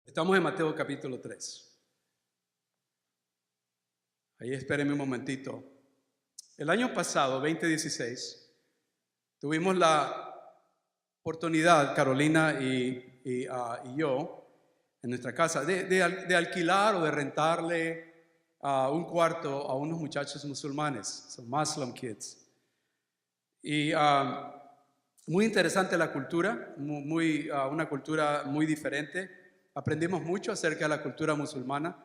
Estamos en Mateo capítulo 3. Ahí espérenme un momentito. El año pasado, 2016, tuvimos la oportunidad, Carolina y yo, en nuestra casa, de alquilar o de rentarle un cuarto a unos muchachos musulmanes, son Muslim kids. Y muy interesante la cultura, una cultura muy diferente. Aprendimos mucho acerca de la cultura musulmana,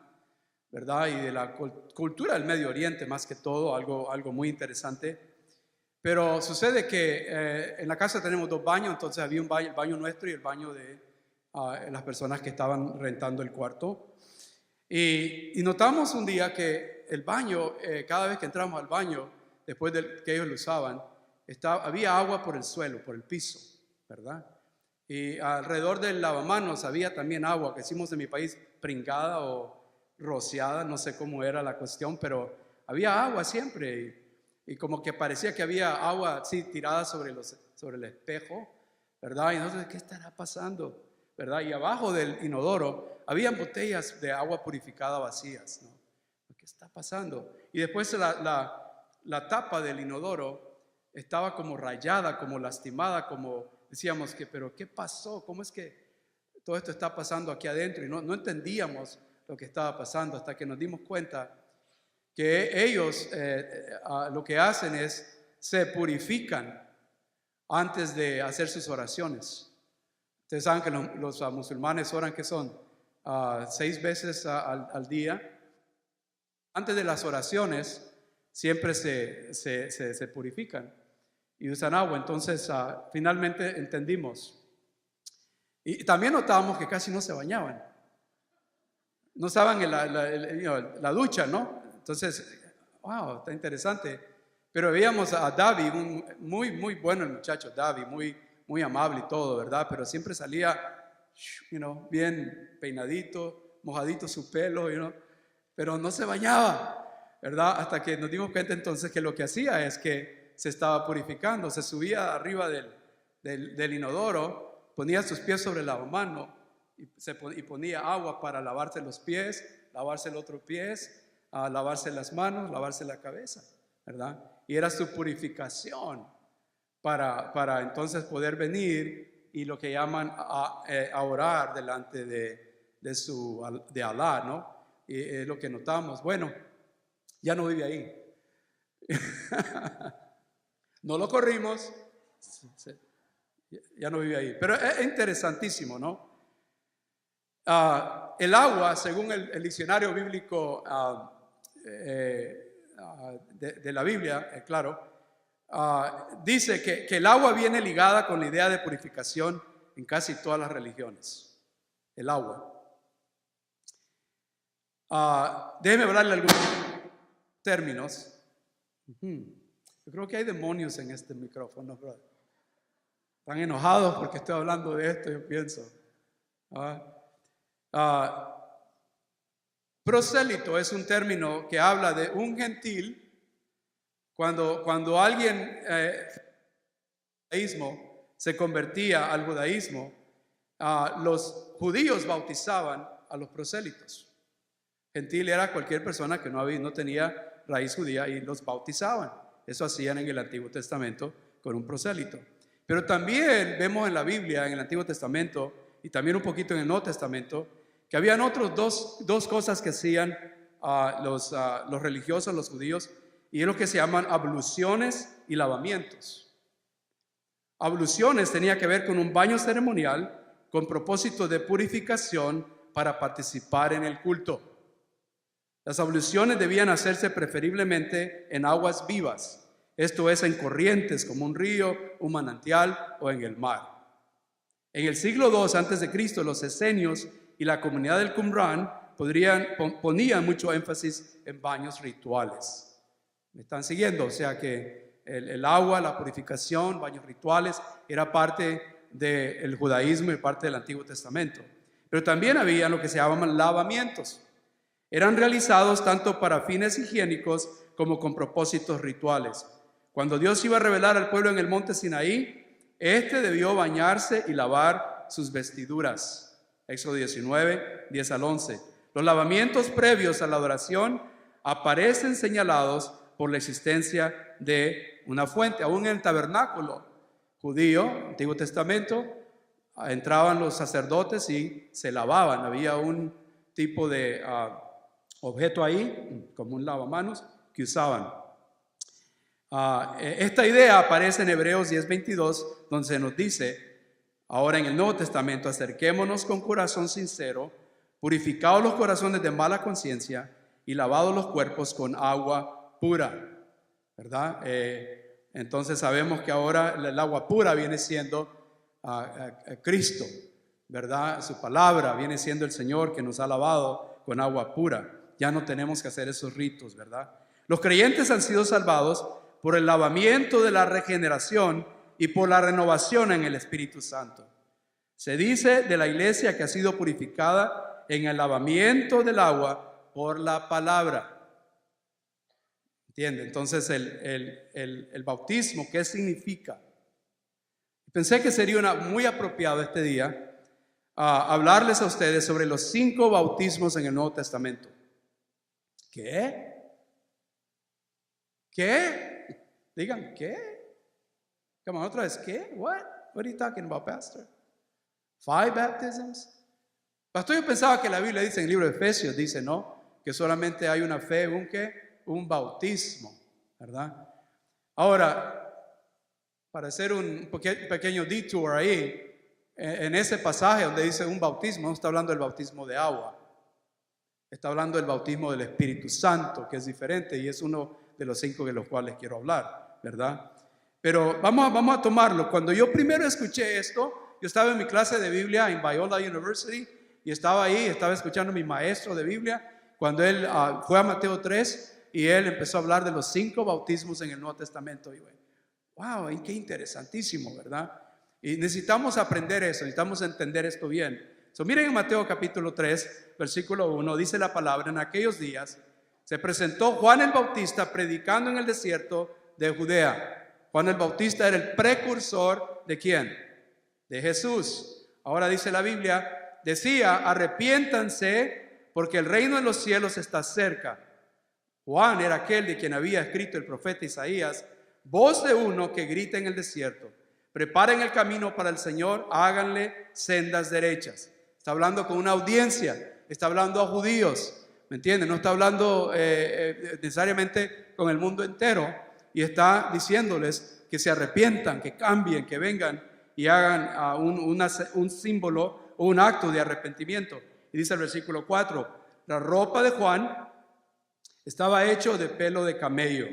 ¿verdad? Y de la cultura del Medio Oriente, más que todo, algo muy interesante. Pero sucede que en la casa tenemos dos baños, entonces había el baño nuestro y el baño de las personas que estaban rentando el cuarto. Y notamos un día que el baño, cada vez que entramos al baño, después de que ellos lo usaban, había agua por el suelo, por el piso, ¿verdad? Y alrededor del lavamanos había también agua, que decimos en mi país pringada o rociada, no sé cómo era la cuestión, pero había agua siempre y como que parecía que había agua así tirada sobre el espejo, ¿verdad? Y nosotros, ¿qué estará pasando? ¿Verdad? Y abajo del inodoro habían botellas de agua purificada vacías, ¿no? ¿Qué está pasando? Y después la tapa del inodoro estaba como rayada, como lastimada, como decíamos pero ¿qué pasó? ¿Cómo es que todo esto está pasando aquí adentro? Y no entendíamos lo que estaba pasando hasta que nos dimos cuenta que ellos lo que hacen es se purifican antes de hacer sus oraciones. Ustedes saben que los musulmanes oran, ¿qué son? 6 veces al día. Antes de las oraciones siempre se purifican y usan agua. Entonces finalmente entendimos. Y también notábamos que casi no se bañaban. No estaban en la ducha, ¿no? Entonces, wow, está interesante. Pero veíamos a David, muy bueno el muchacho, David, muy amable y todo, ¿verdad? Pero siempre salía, bien peinadito, mojadito su pelo, pero no se bañaba, ¿verdad? Hasta que nos dimos cuenta entonces que lo que hacía es que se estaba purificando, se subía arriba del inodoro, ponía sus pies sobre el lavamanos y ponía agua para lavarse los pies, lavarse el otro pie, lavarse las manos, lavarse la cabeza, ¿verdad? Y era su purificación para entonces poder venir y lo que llaman a orar delante de Alá, ¿no? Y es lo que notamos. Bueno, ya no vive ahí. No lo corrimos, ya no vive ahí. Pero es interesantísimo, ¿no? El agua, según el diccionario bíblico de la Biblia, claro, dice que el agua viene ligada con la idea de purificación en casi todas las religiones. El agua. Déjeme hablarle algunos términos. Yo creo que hay demonios en este micrófono, brother. Están enojados porque estoy hablando de esto, yo pienso. Prosélito es un término que habla de un gentil. Cuando alguien se convertía al judaísmo, los judíos bautizaban a los prosélitos. Gentil era cualquier persona que no tenía raíz judía y los bautizaban. Eso hacían en el Antiguo Testamento con un prosélito. Pero también vemos en la Biblia, en el Antiguo Testamento y también un poquito en el Nuevo Testamento, que habían otros dos cosas que hacían los religiosos, los judíos, y es lo que se llaman abluciones y lavamientos. Abluciones tenía que ver con un baño ceremonial con propósito de purificación para participar en el culto. Las abluciones debían hacerse preferiblemente en aguas vivas, esto es en corrientes como un río, un manantial o en el mar. En el siglo II a.C., los esenios y la comunidad del Qumran ponían mucho énfasis en baños rituales. ¿Me están siguiendo? O sea que el agua, la purificación, baños rituales, era parte del judaísmo y parte del Antiguo Testamento. Pero también había lo que se llamaban lavamientos. Eran realizados tanto para fines higiénicos como con propósitos rituales. Cuando Dios iba a revelar al pueblo en el monte Sinaí, debió bañarse y lavar sus vestiduras. Éxodo 19, 10 al 11. Los lavamientos previos a la adoración aparecen señalados por la existencia de una fuente. Aún en el tabernáculo judío, Antiguo Testamento, entraban los sacerdotes y se lavaban. Había un tipo de objeto ahí, como un lavamanos, que usaban. Esta idea aparece en Hebreos 10:22, donde se nos dice, ahora en el Nuevo Testamento, acerquémonos con corazón sincero, purificados los corazones de mala conciencia y lavados los cuerpos con agua pura, ¿verdad? Entonces sabemos que ahora el agua pura viene siendo Cristo, ¿verdad? Su palabra viene siendo el Señor que nos ha lavado con agua pura. Ya no tenemos que hacer esos ritos, ¿verdad? Los creyentes han sido salvados por el lavamiento de la regeneración y por la renovación en el Espíritu Santo. Se dice de la iglesia que ha sido purificada en el lavamiento del agua por la palabra. ¿Entiende? Entonces el bautismo, ¿qué significa? Pensé que sería muy apropiado este día hablarles a ustedes sobre los 5 bautismos en el Nuevo Testamento. ¿Qué? ¿Qué? Digan, ¿qué? Come on, otra vez, ¿qué? What are you talking about, Pastor? 5 baptisms? Pastor, yo pensaba que la Biblia dice en el libro de Efesios, dice, ¿no? Que solamente hay una fe, un bautismo, ¿verdad? Ahora, para hacer un pequeño detour ahí, en ese pasaje donde dice un bautismo, no está hablando del bautismo de agua, está hablando del bautismo del Espíritu Santo, que es diferente y es uno de los 5 de los cuales quiero hablar, ¿verdad? Pero vamos a tomarlo. Cuando yo primero escuché esto, yo estaba en mi clase de Biblia en Biola University y estaba ahí, estaba escuchando a mi maestro de Biblia cuando él fue a Mateo 3 y él empezó a hablar de los 5 bautismos en el Nuevo Testamento. Y wow, qué interesantísimo, ¿verdad? Y necesitamos aprender eso, necesitamos entender esto bien. Miren en Mateo capítulo 3, versículo 1, dice la palabra, en aquellos días se presentó Juan el Bautista predicando en el desierto de Judea. Juan el Bautista era el precursor ¿de quién? De Jesús. Ahora dice la Biblia, decía, arrepiéntanse porque el reino de los cielos está cerca. Juan era aquel de quien había escrito el profeta Isaías, voz de uno que grita en el desierto, preparen el camino para el Señor, háganle sendas derechas. Está hablando con una audiencia, está hablando a judíos, ¿me entienden? No está hablando necesariamente con el mundo entero y está diciéndoles que se arrepientan, que cambien, que vengan y hagan un símbolo o un acto de arrepentimiento. Y dice el versículo 4, la ropa de Juan estaba hecho de pelo de camello.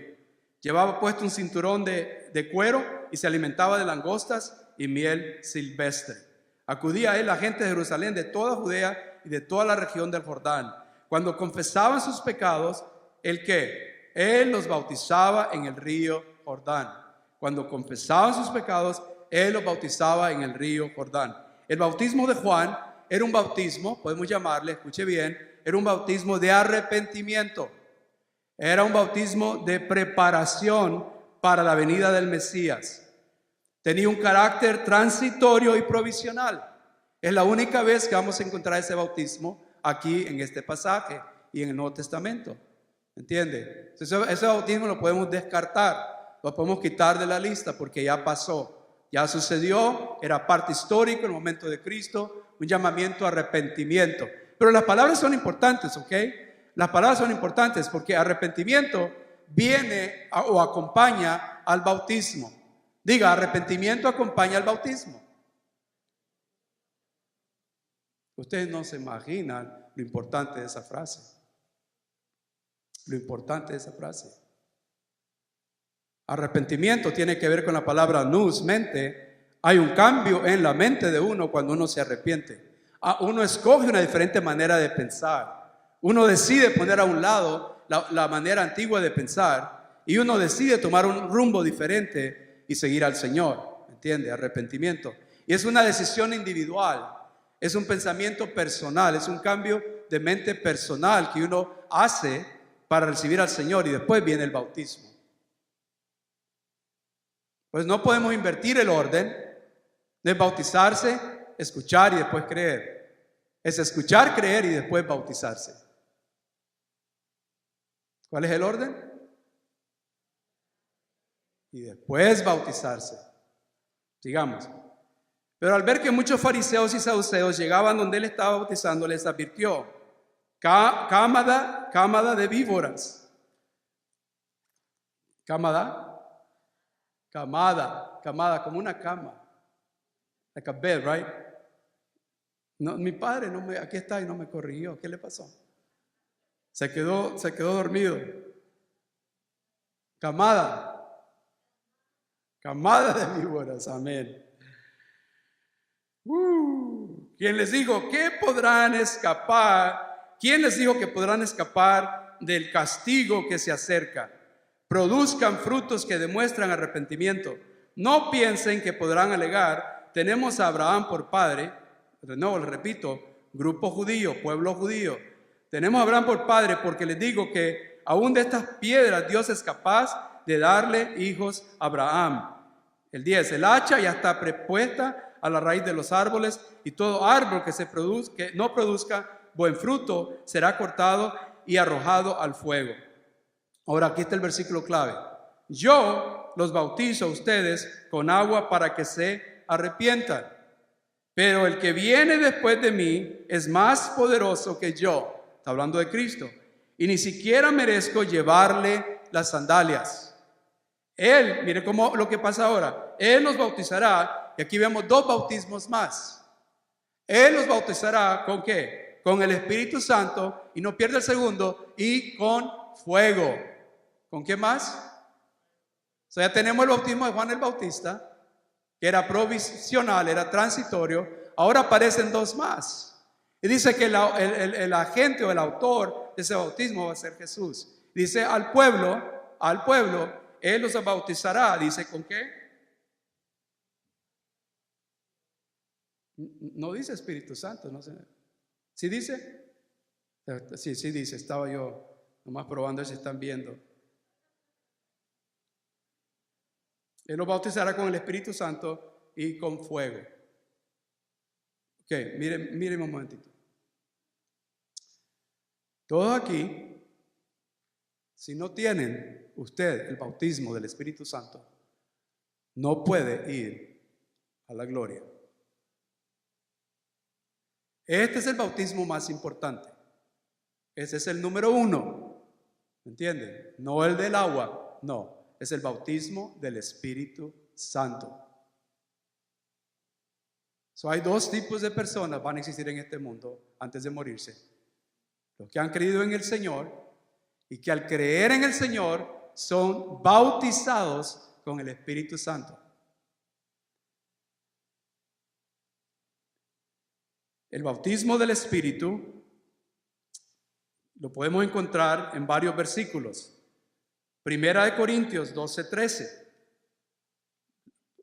Llevaba puesto un cinturón de cuero y se alimentaba de langostas y miel silvestre. Acudía a él la gente de Jerusalén, de toda Judea y de toda la región del Jordán. Cuando confesaban sus pecados, ¿el qué? Él los bautizaba en el río Jordán. Cuando confesaban sus pecados, él los bautizaba en el río Jordán. El bautismo de Juan era un bautismo, podemos llamarle, escuche bien, era un bautismo de arrepentimiento. Era un bautismo de preparación para la venida del Mesías. Tenía un carácter transitorio y provisional. Es la única vez que vamos a encontrar ese bautismo aquí en este pasaje y en el Nuevo Testamento. ¿Entiende? Ese bautismo lo podemos descartar, lo podemos quitar de la lista porque ya pasó, ya sucedió, era parte histórica en el momento de Cristo, un llamamiento a arrepentimiento. Pero las palabras son importantes, ¿ok? Las palabras son importantes porque arrepentimiento viene o acompaña al bautismo. Diga, arrepentimiento acompaña al bautismo. Ustedes no se imaginan lo importante de esa frase. Lo importante de esa frase. Arrepentimiento tiene que ver con la palabra nous, mente. Hay un cambio en la mente de uno cuando uno se arrepiente. Uno escoge una diferente manera de pensar. Uno decide poner a un lado la manera antigua de pensar y uno decide tomar un rumbo diferente y seguir al Señor. ¿Entiende? Arrepentimiento. Y es una decisión individual. Es un pensamiento personal. Es un cambio de mente personal que uno hace para recibir al Señor y después viene el bautismo. Pues no podemos invertir el orden de bautizarse, escuchar y después creer. Es escuchar, creer y después bautizarse. ¿Cuál es el orden? Y después bautizarse. Sigamos. Pero al ver que muchos fariseos y saduceos llegaban donde él estaba bautizando, les advirtió: cámara de víboras. Camada, como una cama. Like a bed, right? No, mi padre aquí está y no me corrigió. ¿Qué le pasó? Se quedó dormido. Camada de víboras, amén. ¿Quién les dijo que podrán escapar? ¿Quién les dijo que podrán escapar del castigo que se acerca? Produzcan frutos que demuestran arrepentimiento. No piensen que podrán alegar: tenemos a Abraham por padre. De nuevo, les repito, grupo judío, pueblo judío. Tenemos a Abraham por padre, porque les digo que aún de estas piedras Dios es capaz de darle hijos a Abraham. El 10, el hacha ya está prepuesta a la raíz de los árboles, y todo árbol que no produzca buen fruto será cortado y arrojado al fuego. Ahora aquí está el versículo clave. Yo los bautizo a ustedes con agua para que se arrepientan, pero el que viene después de mí es más poderoso que yo. Está hablando de Cristo. Y ni siquiera merezco llevarle las sandalias. Él, mire cómo lo que pasa ahora. Él los bautizará, y aquí vemos dos bautismos más. Él los bautizará ¿con qué? Con el Espíritu Santo, y no pierde el segundo, y con fuego. ¿Con qué más? O sea, ya tenemos el bautismo de Juan el Bautista, que era provisional, era transitorio. Ahora aparecen dos más. Y dice que el agente o el autor de ese bautismo va a ser Jesús. Dice al pueblo, Él los bautizará. Dice ¿con qué? No dice Espíritu Santo, no sé. ¿Sí dice? Sí dice. Estaba yo nomás probando si están viendo. Él los bautizará con el Espíritu Santo y con fuego. Ok, miren un momentito. Todos aquí, si no tienen usted el bautismo del Espíritu Santo, no puede ir a la gloria. Este es el bautismo más importante. Ese es el número 1. ¿Me entienden? No el del agua, no. Es el bautismo del Espíritu Santo. Hay dos tipos de personas van a existir en este mundo antes de morirse. Los que han creído en el Señor y que al creer en el Señor son bautizados con el Espíritu Santo. El bautismo del Espíritu lo podemos encontrar en varios versículos. Primera de Corintios 12:13.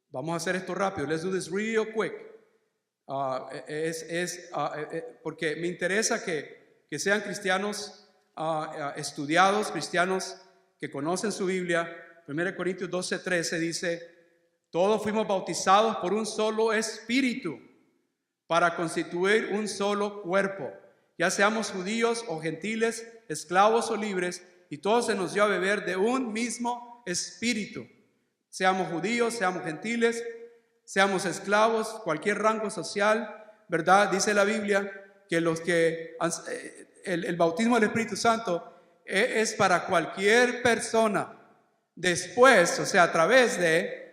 Vamos a hacer esto rápido. Let's do this real quick. Porque me interesa que sean cristianos estudiados, cristianos que conocen su Biblia. Primera de Corintios 12:13 dice: todos fuimos bautizados por un solo espíritu para constituir un solo cuerpo, ya seamos judíos o gentiles, esclavos o libres, y todos se nos dio a beber de un mismo espíritu. Seamos judíos, seamos gentiles, seamos esclavos, cualquier rango social, ¿verdad? Dice la Biblia que el bautismo del Espíritu Santo es para cualquier persona. Después, o sea, a través de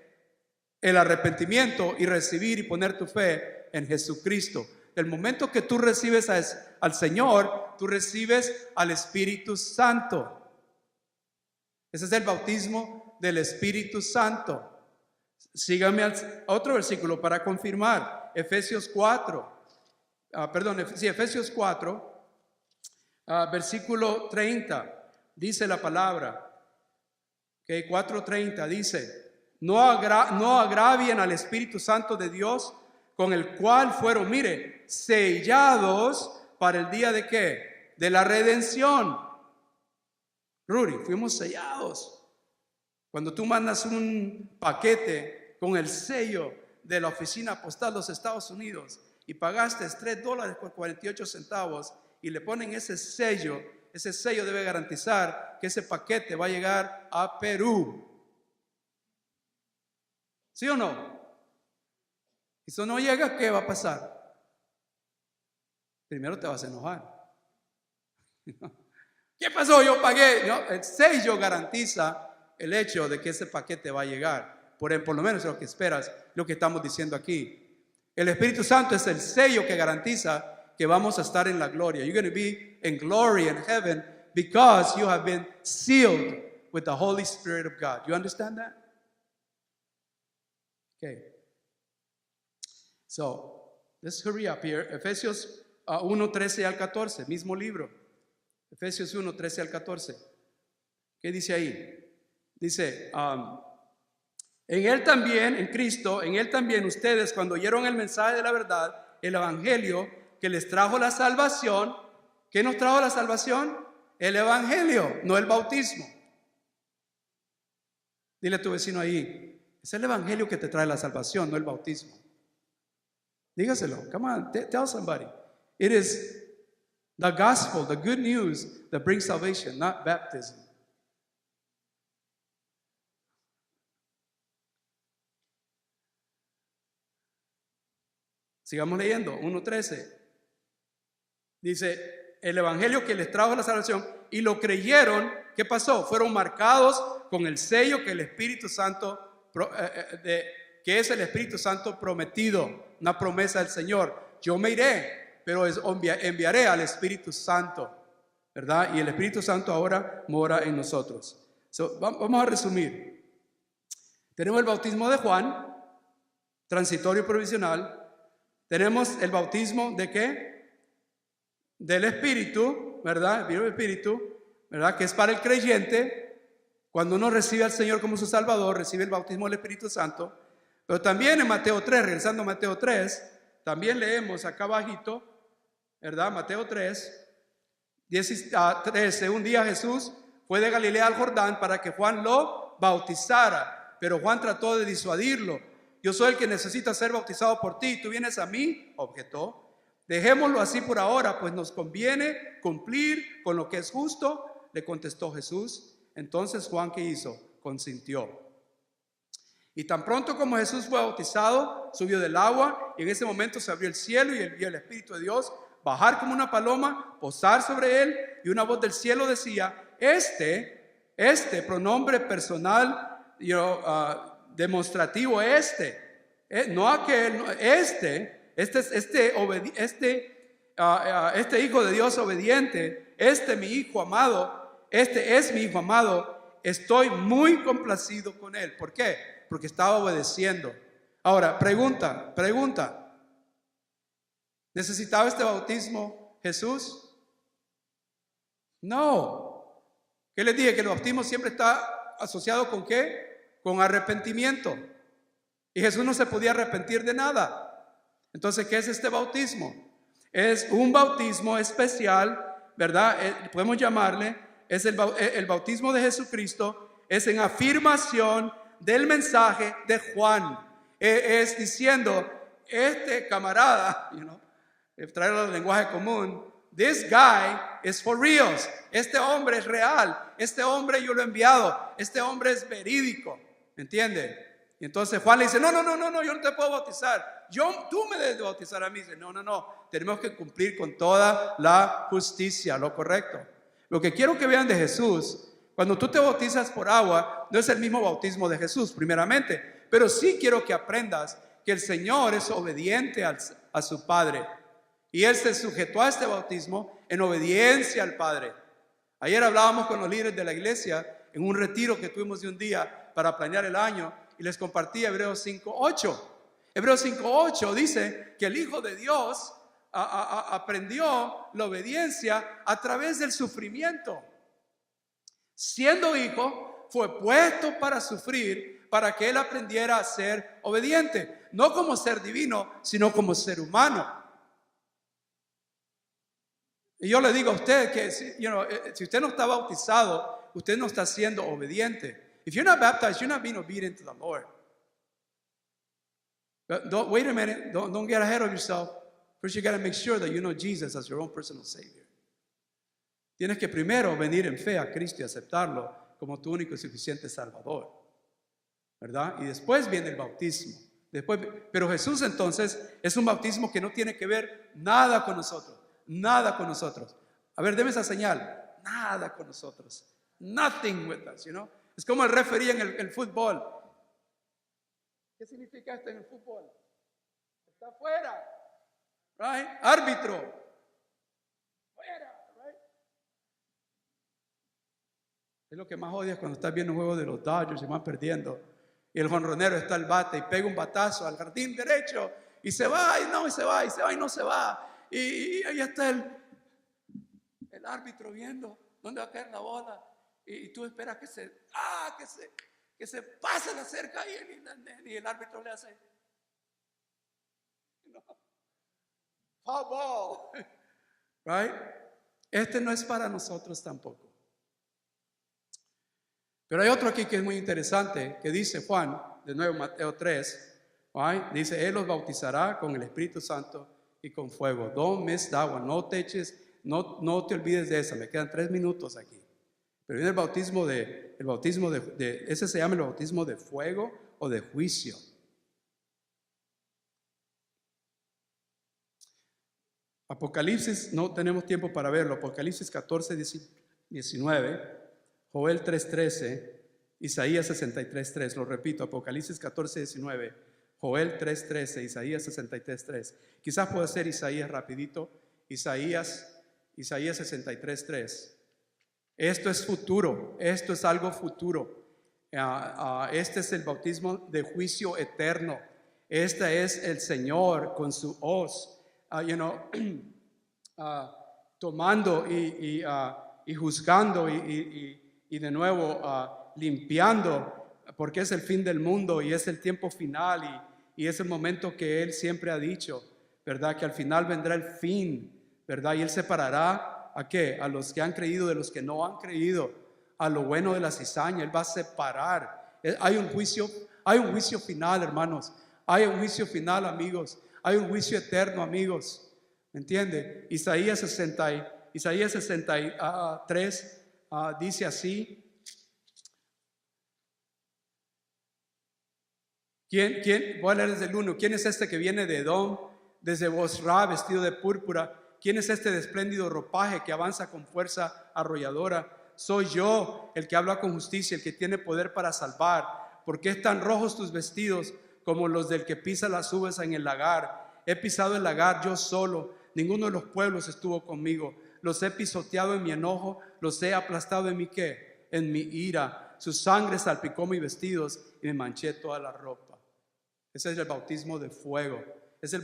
el arrepentimiento y recibir y poner tu fe en Jesucristo. Del momento que tú recibes al Señor, tú recibes al Espíritu Santo. Ese es el bautismo del Espíritu Santo. Síganme a otro versículo para confirmar. Efesios 4. Efesios 4, versículo 30. Dice la palabra. 4:30 dice: no agravien al Espíritu Santo de Dios, con el cual fueron, mire, sellados para el día de ¿qué? De la redención. Rudy, fuimos sellados. Cuando tú mandas un paquete con el sello de la oficina postal de los Estados Unidos y pagaste $3 por 48 centavos y le ponen ese sello debe garantizar que ese paquete va a llegar a Perú. ¿Sí o no? Si eso no llega, ¿qué va a pasar? Primero te vas a enojar. ¿Qué pasó? Yo pagué. No, el sello garantiza el hecho de que ese paquete va a llegar. Por lo menos es lo que esperas, lo que estamos diciendo aquí. El Espíritu Santo es el sello que garantiza que vamos a estar en la gloria. You're going to be in glory in heaven because you have been sealed with the Holy Spirit of God. You understand that? Okay. So, let's hurry up here. Efesios 1, 13 al 14, mismo libro. Efesios 1, 13 al 14. ¿Qué dice ahí? Dice, en Él también, en Cristo, en Él también ustedes, cuando oyeron el mensaje de la verdad, el evangelio que les trajo la salvación. ¿Qué nos trajo la salvación? El evangelio, no el bautismo. Dile a tu vecino ahí, es el evangelio que te trae la salvación, no el bautismo. Dígaselo, come on, tell somebody. It is the gospel, the good news that brings salvation, not baptism. Sigamos leyendo, 1:13. Dice, el evangelio que les trajo la salvación y lo creyeron, ¿qué pasó? Fueron marcados con el sello que el Espíritu Santo, que es el Espíritu Santo prometido, una promesa del Señor. Yo me iré, pero enviaré al Espíritu Santo, ¿verdad? Y el Espíritu Santo ahora mora en nosotros. Vamos a resumir. Tenemos el bautismo de Juan, transitorio y provisional. Tenemos el bautismo ¿de qué? Del Espíritu, ¿verdad? El Espíritu, ¿verdad? Que es para el creyente. Cuando uno recibe al Señor como su Salvador, recibe el bautismo del Espíritu Santo. Pero también en Mateo 3, regresando a Mateo 3, también leemos acá abajito, ¿verdad? Mateo 3, 13. Un día Jesús fue de Galilea al Jordán para que Juan lo bautizara, pero Juan trató de disuadirlo. Yo soy el que necesita ser bautizado por ti, ¿tú vienes a mí? Objetó. Dejémoslo así por ahora, pues nos conviene cumplir con lo que es justo, le contestó Jesús. Entonces Juan, ¿qué hizo? Consintió. Y tan pronto como Jesús fue bautizado, subió del agua, y en ese momento se abrió el cielo y él vio el Espíritu de Dios bajar como una paloma, posar sobre él, y una voz del cielo decía, este pronombre personal demonstrativo, no aquel, no, este hijo de Dios obediente, mi hijo amado, es mi hijo amado, estoy muy complacido con él. ¿Por qué? Porque estaba obedeciendo. Ahora, pregunta, ¿necesitaba este bautismo Jesús? No. ¿Qué les dije? Que el bautismo siempre está asociado ¿con qué? Con arrepentimiento. Y Jesús no se podía arrepentir de nada. Entonces, ¿qué es este bautismo? Es un bautismo especial, ¿verdad? Podemos llamarle, es el bautismo de Jesucristo, es en afirmación del mensaje de Juan. Es diciendo, este camarada, traerlo al lenguaje común, this guy is for reals. Este hombre es real, este hombre yo lo he enviado, este hombre es verídico, ¿me entiende? Y entonces Juan le dice, no, yo no te puedo bautizar. Tú me debes de bautizar a mí. Dice, no, tenemos que cumplir con toda la justicia, lo correcto. Lo que quiero que vean de Jesús, cuando tú te bautizas por agua, no es el mismo bautismo de Jesús, primeramente. Pero sí quiero que aprendas que el Señor es obediente a su Padre. Y Él se sujetó a este bautismo en obediencia al Padre. Ayer hablábamos con los líderes de la iglesia en un retiro que tuvimos de un día para planear el año. Y les compartí Hebreos 5:8. Hebreos 5:8 dice que el Hijo de Dios aprendió la obediencia a través del sufrimiento. Siendo hijo, fue puesto para sufrir, para que él aprendiera a ser obediente. No como ser divino, sino como ser humano. Y yo le digo a usted que si usted no está bautizado, usted no está siendo obediente. If you're not baptized, you're not being obedient to the Lord. Wait a minute. Don't get ahead of yourself. First you got to make sure that you know Jesus as your own personal Savior. Tienes que primero venir en fe a Cristo y aceptarlo como tu único y suficiente Salvador, ¿verdad? Y después viene el bautismo. Pero Jesús entonces es un bautismo que no tiene que ver nada con nosotros. Nada con nosotros. A ver, deme esa señal. Nada con nosotros. Nothing with us, you know. Es como el referee en el fútbol. ¿Qué significa esto en el fútbol? Está afuera. Right? Árbitro. Fuera. Right? Es lo que más odias cuando estás viendo un juego de los Dodgers y van perdiendo. Y el jonronero está al bate y pega un batazo al jardín derecho y se va y no, y se va, y se va y no se va. Y ahí está el árbitro viendo dónde va a caer la bola. Y tú esperas que se pase la cerca y el árbitro le hace. No. Foul ball. Right? Este no es para nosotros tampoco. Pero hay otro aquí que es muy interesante, que dice Juan, de nuevo Mateo 3, right? Dice, Él los bautizará con el Espíritu Santo y con fuego. Don't miss that one. No te eches, no te olvides de esa. Me quedan 3 minutos aquí. Pero viene el bautismo de ese se llama el bautismo de fuego o de juicio. Apocalipsis, no tenemos tiempo para verlo. Apocalipsis 14, 19. Joel 3:13, Isaías 63:3, lo repito, Apocalipsis 14:19, Joel 3:13, Isaías 63:3. Quizás pueda ser Isaías rapidito, Isaías 63:3. Esto es futuro, esto es algo futuro. Este es el bautismo de juicio eterno. Este es el Señor con su hoz, tomando y juzgando y de nuevo limpiando, porque es el fin del mundo y es el tiempo final y es el momento que Él siempre ha dicho, ¿verdad? Que al final vendrá el fin, ¿verdad? Y Él separará ¿a qué? A los que han creído de los que no han creído, a lo bueno de la cizaña. Él va a separar. Hay un juicio final, hermanos. Hay un juicio final, amigos. Hay un juicio eterno, amigos. ¿Me entiende? Isaías 63 dice así. Voy a leer desde el 1. ¿Quién es este que viene de Edom, desde Bosra, vestido de púrpura? ¿Quién es este de espléndido ropaje que avanza con fuerza arrolladora? Soy yo, el que habla con justicia, el que tiene poder para salvar. ¿Por qué están rojos tus vestidos como los del que pisa las uvas en el lagar? He pisado el lagar yo solo, ninguno de los pueblos estuvo conmigo. Los he pisoteado en mi enojo, los he aplastado en mi ¿qué? En mi ira. Su sangre salpicó mis vestidos y me manché toda la ropa. Ese es el bautismo de fuego. Es el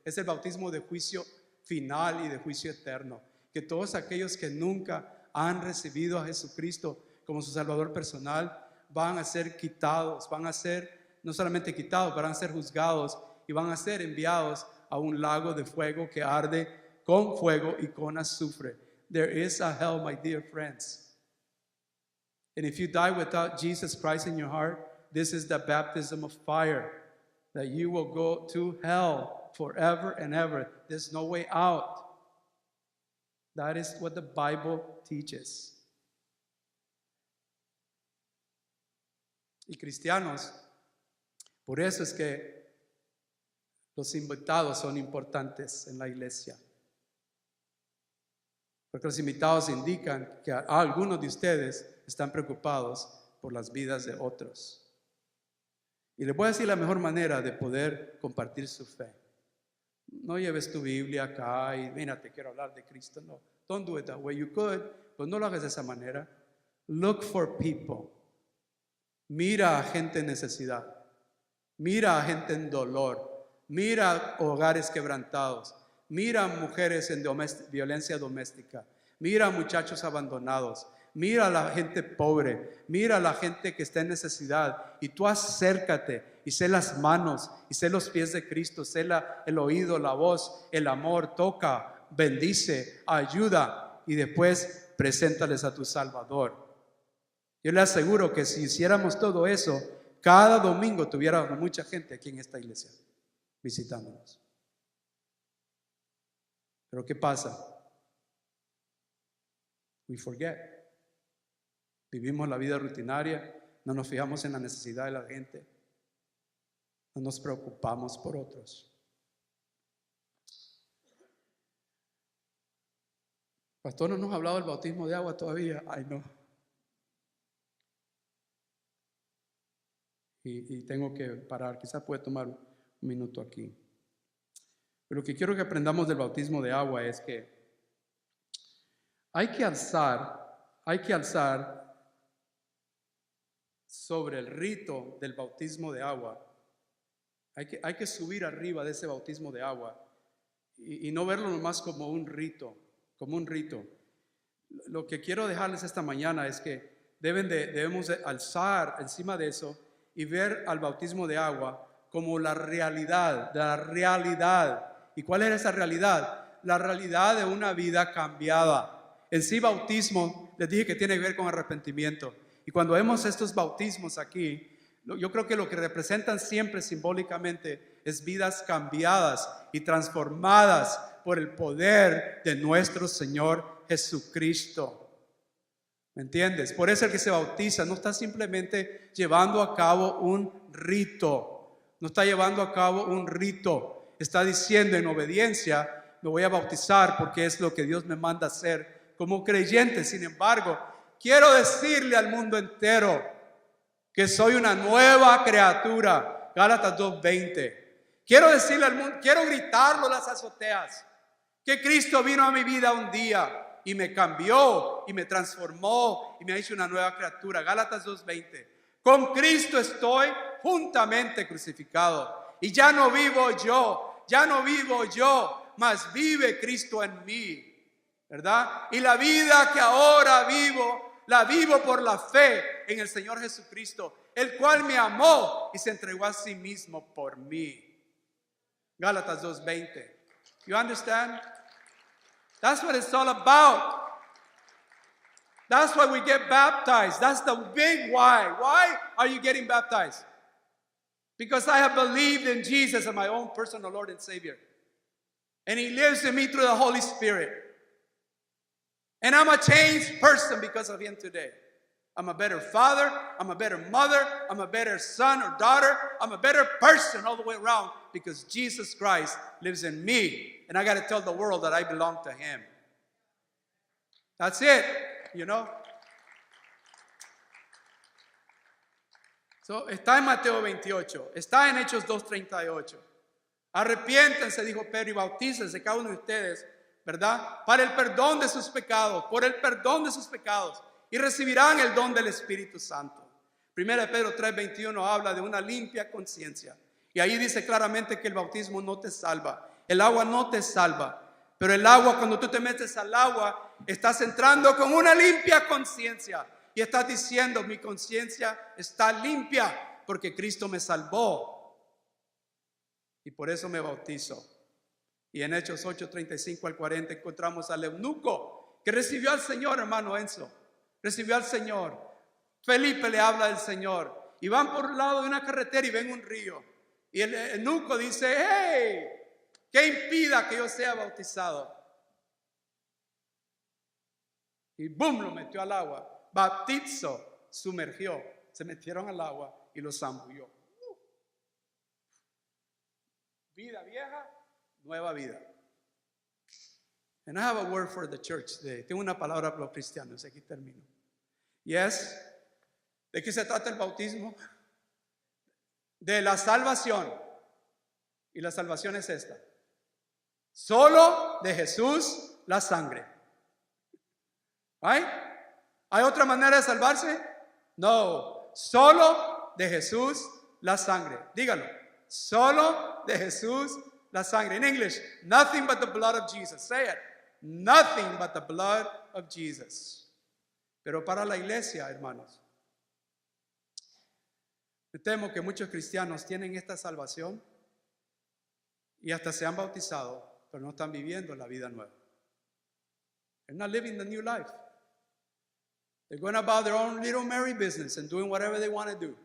es el bautismo de juicio final y de juicio eterno. Que todos aquellos que nunca han recibido a Jesucristo como su Salvador personal van a ser quitados, van a ser no solamente quitados, van a ser juzgados y van a ser enviados a un lago de fuego que arde con fuego y con azufre. There is a hell, my dear friends. And if you die without Jesus Christ in your heart, this is the baptism of fire, that you will go to hell forever and ever. There's no way out. That is what the Bible teaches. Y cristianos, por eso es que los invitados son importantes en la iglesia. Porque los invitados indican que algunos de ustedes están preocupados por las vidas de otros. Y les voy a decir la mejor manera de poder compartir su fe. No lleves tu Biblia acá y mira, te quiero hablar de Cristo. No, don't do it that way. You could, pues no lo hagas de esa manera. Look for people. Mira a gente en necesidad. Mira a gente en dolor. Mira hogares quebrantados. Mira a mujeres en violencia doméstica. Mira a muchachos abandonados. Mira a la gente pobre. Mira a la gente que está en necesidad. Y tú acércate y sé las manos y sé los pies de Cristo. Sé el oído, la voz, el amor. Toca, bendice, ayuda y después preséntales a tu Salvador. Yo le aseguro que si hiciéramos todo eso, cada domingo tuviéramos mucha gente aquí en esta iglesia visitándonos. Pero ¿qué pasa? We forget. Vivimos la vida rutinaria, no nos fijamos en la necesidad de la gente, no nos preocupamos por otros. Pastor, no nos ha hablado del bautismo de agua todavía. Ay, no. Y tengo que parar. Quizás puede tomar un minuto aquí. Pero lo que quiero que aprendamos del bautismo de agua es que hay que alzar sobre el rito del bautismo de agua. Hay que subir arriba de ese bautismo de agua y no verlo nomás como un rito, Lo que quiero dejarles esta mañana es que debemos de alzar encima de eso y ver al bautismo de agua como la realidad. ¿Y cuál es esa realidad? La realidad de una vida cambiada. En sí, bautismo, les dije que tiene que ver con arrepentimiento. Y cuando vemos estos bautismos aquí, yo creo que lo que representan siempre simbólicamente es vidas cambiadas y transformadas por el poder de nuestro Señor Jesucristo. ¿Me entiendes? Por eso el que se bautiza no está simplemente llevando a cabo un rito. No está llevando a cabo un rito. Está diciendo en obediencia, me voy a bautizar porque es lo que Dios me manda hacer como creyente. Sin embargo, quiero decirle al mundo entero que soy una nueva criatura. Gálatas 2:20. Quiero decirle al mundo, quiero gritarlo en las azoteas, que Cristo vino a mi vida un día y me cambió y me transformó y me hizo una nueva criatura. Gálatas 2:20. Con Cristo estoy juntamente crucificado y ya no vivo yo, mas vive Cristo en mí, ¿verdad? Y la vida que ahora vivo, la vivo por la fe en el Señor Jesucristo, el cual me amó y se entregó a sí mismo por mí. Gálatas 2:20. You understand? That's what it's all about. That's why we get baptized. That's the big why. Why are you getting baptized? Because I have believed in Jesus as my own personal Lord and Savior. And He lives in me through the Holy Spirit. And I'm a changed person because of Him today. I'm a better father, I'm a better mother, I'm a better son or daughter, I'm a better person all the way around because Jesus Christ lives in me. And I got to tell the world that I belong to Him. That's it, you know. So, está en Mateo 28, está en Hechos 2:38. Arrepiéntense, dijo Pedro, y bautícense cada uno de ustedes, ¿verdad? Para el perdón de sus pecados, por el perdón de sus pecados, y recibirán el don del Espíritu Santo. 1 Pedro 3:21 habla de una limpia conciencia. Y ahí dice claramente que el bautismo no te salva. El agua no te salva. Pero el agua, cuando tú te metes al agua, estás entrando con una limpia conciencia. Y estás diciendo, mi conciencia está limpia porque Cristo me salvó. Y por eso me bautizo. Y en Hechos 8:35 al 40 encontramos al eunuco que recibió al Señor, hermano Enzo. Recibió al Señor. Felipe le habla del Señor. Y van por un lado de una carretera y ven un río. Y el eunuco dice, hey, ¿qué impida que yo sea bautizado? Y boom, lo metió al agua. Bautizo, sumergió. Se metieron al agua y lo zambulló. Vida vieja, nueva vida. And I have a word for the church today. Tengo una palabra para los cristianos. Aquí termino. Y es, ¿de qué se trata el bautismo? De la salvación. Y la salvación es esta. Solo de Jesús la sangre. ¿Right? ¿Hay otra manera de salvarse? No. Solo de Jesús la sangre. Dígalo. Solo de Jesús la sangre. In English, nothing but the blood of Jesus. Say it. Nothing but the blood of Jesus. Pero para la iglesia, hermanos, me temo que muchos cristianos tienen esta salvación y hasta se han bautizado, pero no están viviendo la vida nueva. They're not living the new life. They're going about their own little merry business and doing whatever they want to do,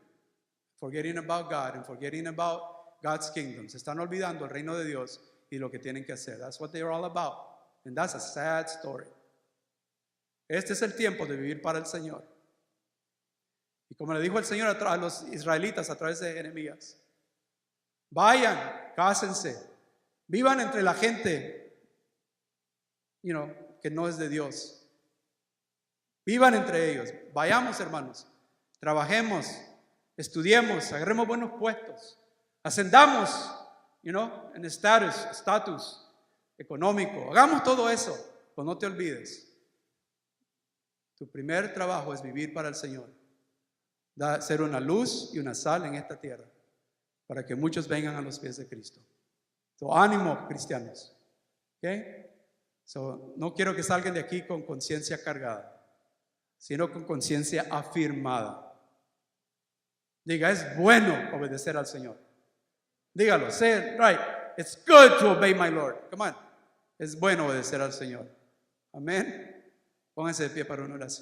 forgetting about God and forgetting about God's kingdom. Se están olvidando el reino de Dios y lo que tienen que hacer. That's what they're all about. And that's a sad story. Este es el tiempo de vivir para el Señor. Y como le dijo el Señor a los israelitas a través de Jeremías, vayan, cásense, vivan entre la gente, que no es de Dios. Vivan entre ellos. Vayamos, hermanos, trabajemos, estudiemos, agarremos buenos puestos, ascendamos, en estatus económico. Hagamos todo eso, pero no te olvides. Tu primer trabajo es vivir para el Señor. Ser una luz y una sal en esta tierra, para que muchos vengan a los pies de Cristo. So, ánimo, cristianos. ¿Okay? So, no quiero que salgan de aquí con conciencia cargada, sino con conciencia afirmada. Diga, es bueno obedecer al Señor. Dígalo, say it right. It's good to obey my Lord. Come on. Es bueno obedecer al Señor. Amén. Pónganse de pie para una oración.